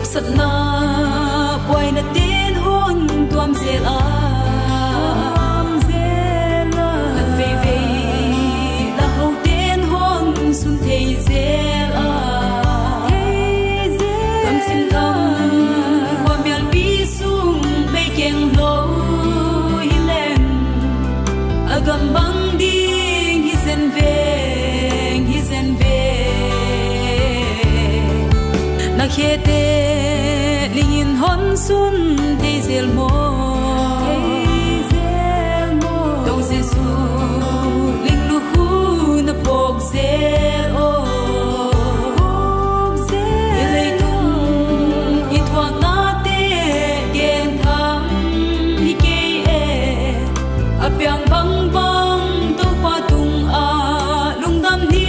sat na boy na tin hôn tuam zel a hat ve ve la ho tin hôn sun thei zel a kam sin kam wa mial pi sung be keng lo hilen agam bang ding hizen ve na khete lingin hon sun te zel mo dong jesu ling lu hu na pok zel o ele tung i thwa na te gen tham hi ke e apyang bang bang to pa tung a lung dam ni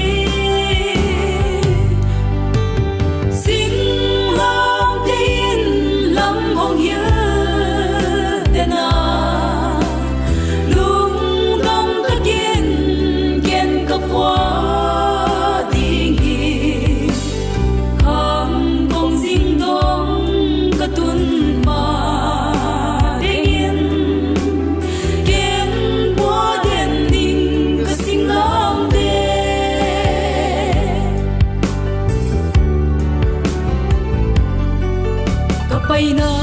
bay na